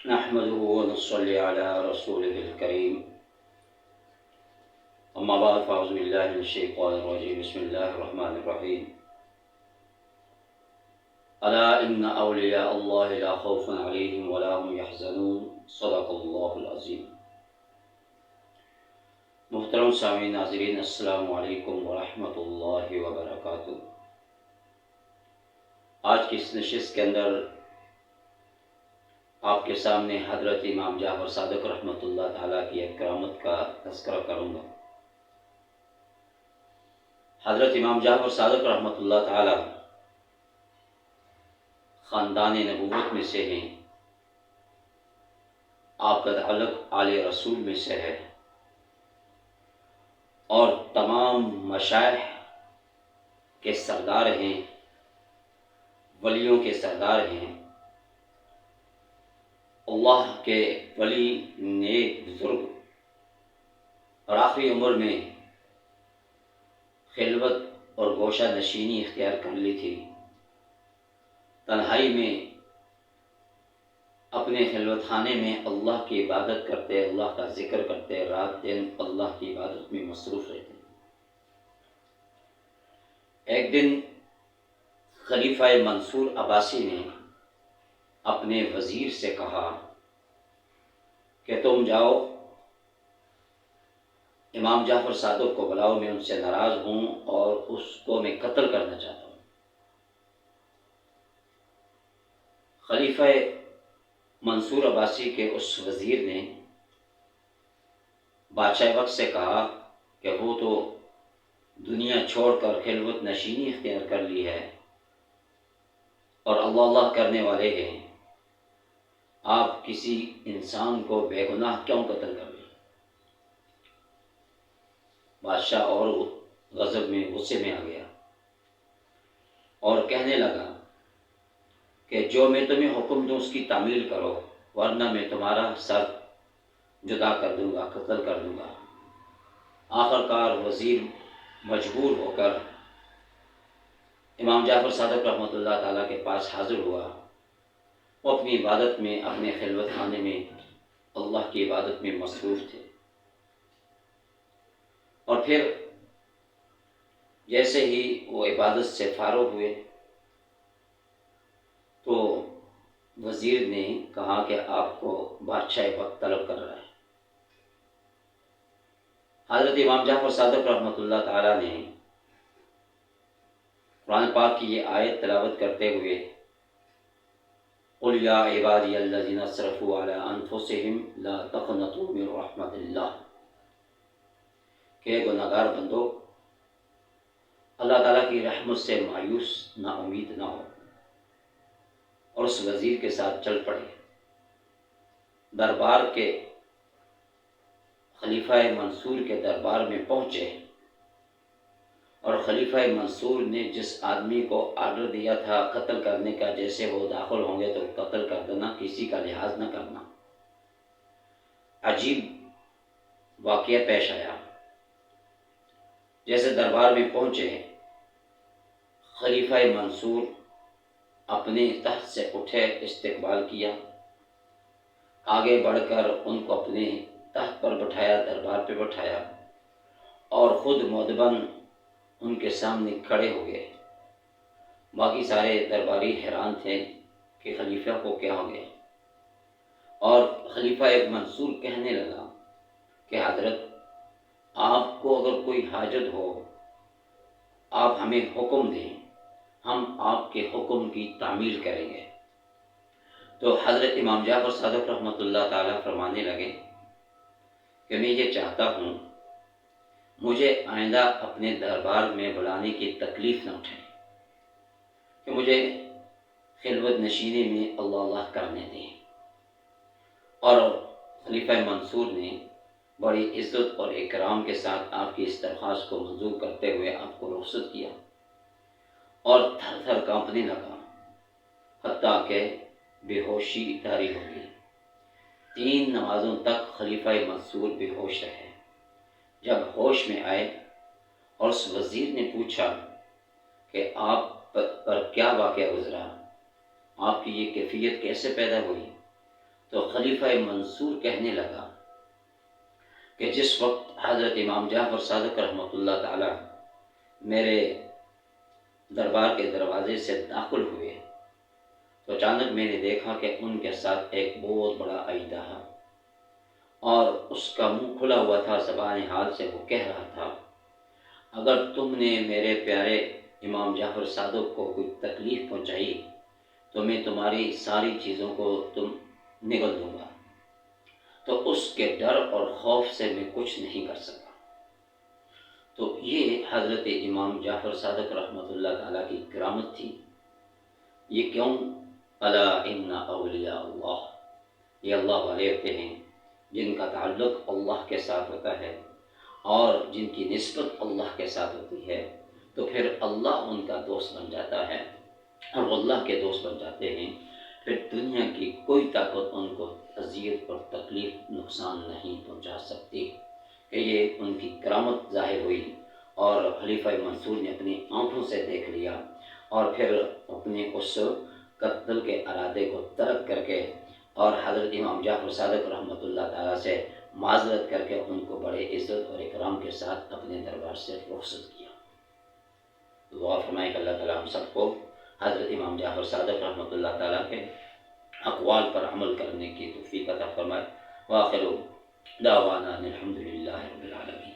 نحمده ونصلي على رسوله الكريم أما بعد فأعوذ بالله من الشيطان الرجيم بسم الله الرحمن الرحيم ألا إن أولياء الله لا خوف عليهم ولا هم يحزنون صدق الله العظيم۔ محترم سامعین ناظرین، السلام علیکم ورحمۃ اللہ وبرکاتہ۔ آج کی اس نشست کے اندر آپ کے سامنے حضرت امام جعفر صادق رحمۃ اللہ تعالیٰ کی ایک کرامت کا تذکرہ کروں گا۔ حضرت امام جعفر صادق رحمۃ اللہ تعالیٰ خاندان نبوت میں سے ہیں، آپ کا تعلق آل رسول میں سے ہے اور تمام مشائخ کے سردار ہیں، ولیوں کے سردار ہیں۔ اللہ کے ولی نیک بزرگ اور آخری عمر میں خلوت اور گوشہ نشینی اختیار کر لی تھی۔ تنہائی میں اپنے خلوت خانے میں اللہ کی عبادت کرتے، اللہ کا ذکر کرتے، رات دن اللہ کی عبادت میں مصروف رہتے۔ ایک دن خلیفہ منصور عباسی نے اپنے وزیر سے کہا کہ تم جاؤ امام جعفر صادق کو بلاؤ، میں ان سے ناراض ہوں اور اس کو میں قتل کرنا چاہتا ہوں۔ خلیفہ منصور عباسی کے اس وزیر نے بادشاہ وقت سے کہا کہ وہ تو دنیا چھوڑ کر خلوت نشینی اختیار کر لی ہے اور اللہ اللہ کرنے والے ہیں، آپ کسی انسان کو بے گناہ کیوں قتل کر لیں؟ بادشاہ اور غضب میں غصے میں آ گیا اور کہنے لگا کہ جو میں تمہیں حکم دوں اس کی تعمیل کرو، ورنہ میں تمہارا سر جدا کر دوں گا، قتل کر دوں گا۔ آخرکار وزیر مجبور ہو کر امام جعفر صادق رحمۃ اللہ تعالیٰ کے پاس حاضر ہوا۔ وہ اپنی عبادت میں، اپنے خلوت خانے میں اللہ کی عبادت میں مصروف تھے، اور پھر جیسے ہی وہ عبادت سے فارغ ہوئے تو وزیر نے کہا کہ آپ کو بادشاہ وقت طلب کر رہا ہے۔ حضرت امام جعفر صادق رحمۃ اللہ تعالیٰ نے قرآن پاک کی یہ آیت تلاوت کرتے ہوئے قُلْ يَا عِبَادِيَ الَّذِينَ أَسْرَفُوا عَلَىٰ أَنفُسِهِمْ لَا تَقْنَطُوا مِن رَحْمَةِ اللَّهِ کہ گناہگار بندو، اللہ تعالیٰ کی رحمت سے مایوس نا امید نہ ہو، اور اس وزیر کے ساتھ چل پڑے۔ دربار کے خلیفہ منصور کے دربار میں پہنچے اور خلیفہ منصور نے جس آدمی کو آرڈر دیا تھا قتل کرنے کا، جیسے وہ داخل ہوں گے تو قتل کر دینا، کسی کا لحاظ نہ کرنا۔ عجیب واقعہ پیش آیا۔ جیسے دربار میں پہنچے، خلیفہ منصور اپنے تخت سے اٹھے، استقبال کیا، آگے بڑھ کر ان کو اپنے تخت پر بٹھایا، دربار پہ بٹھایا، اور خود مودباً ان کے سامنے کھڑے ہو گئے۔ باقی سارے درباری حیران تھے کہ خلیفہ کو کیا ہو گیا، اور خلیفہ منصور کہنے لگا کہ حضرت، آپ کو اگر کوئی حاجت ہو آپ ہمیں حکم دیں، ہم آپ کے حکم کی تعمیل کریں گے۔ تو حضرت امام جعفر صادق رحمۃ اللہ تعالیٰ فرمانے لگے کہ میں یہ چاہتا ہوں مجھے آئندہ اپنے دربار میں بلانے کی تکلیف نہ اٹھائیں، کہ مجھے خلوت نشینی میں اللہ اللہ کرنے دیں۔ اور خلیفہ منصور نے بڑی عزت اور اکرام کے ساتھ آپ کی اس درخواست کو منظور کرتے ہوئے آپ کو رخصت کیا، اور تھر تھر کانپنے لگا، حتیٰ کہ بے ہوشی طاری ہو گئی۔ 3 نمازوں تک خلیفہ منصور بے ہوش رہے۔ جب ہوش میں آئے اور اس وزیر نے پوچھا کہ آپ پر کیا واقعہ گزرا، آپ کی یہ کیفیت کیسے پیدا ہوئی، تو خلیفہ منصور کہنے لگا کہ جس وقت حضرت امام جعفر صادق رحمۃ اللہ تعالی میرے دربار کے دروازے سے داخل ہوئے تو اچانک میں نے دیکھا کہ ان کے ساتھ ایک بہت بڑا اژدہا، اور اس کا منہ کھلا ہوا تھا، زبان حال سے وہ کہہ رہا تھا اگر تم نے میرے پیارے امام جعفر صادق کو کوئی تکلیف پہنچائی تو میں تمہاری ساری چیزوں کو نگل دوں گا۔ تو اس کے ڈر اور خوف سے میں کچھ نہیں کر سکا۔ تو یہ حضرت امام جعفر صادق رحمۃ اللہ تعالیٰ کی کرامت تھی۔ یہ کیوں؟ الا ان اولیاء اللہ، یہ اللہ والے ہوتے ہیں جن کا تعلق اللہ کے ساتھ ہوتا ہے اور جن کی نسبت اللہ کے ساتھ ہوتی ہے، تو پھر اللہ ان کا دوست بن جاتا ہے اور وہ اللہ کے دوست بن جاتے ہیں۔ پھر دنیا کی کوئی طاقت ان کو اذیت اور تکلیف نقصان نہیں پہنچا سکتی۔ کہ یہ ان کی کرامت ظاہر ہوئی اور خلیفہ منصور نے اپنی آنکھوں سے دیکھ لیا، اور پھر اپنے اس قتل کے ارادے کو ترک کر کے اور حضرت امام جعفر صادق رحمۃ اللہ تعالیٰ سے معذرت کر کے ان کو بڑے عزت اور اکرام کے ساتھ اپنے دربار سے رخصت کیا۔ دعا فرمائے کہ اللہ تعالیٰ ہم سب کو حضرت امام جعفر صادق رحمۃ اللہ تعالیٰ کے اقوال پر عمل کرنے کی توفیق عطا فرمائے۔ وآخر دعوانا الحمد للہ رب العالمین۔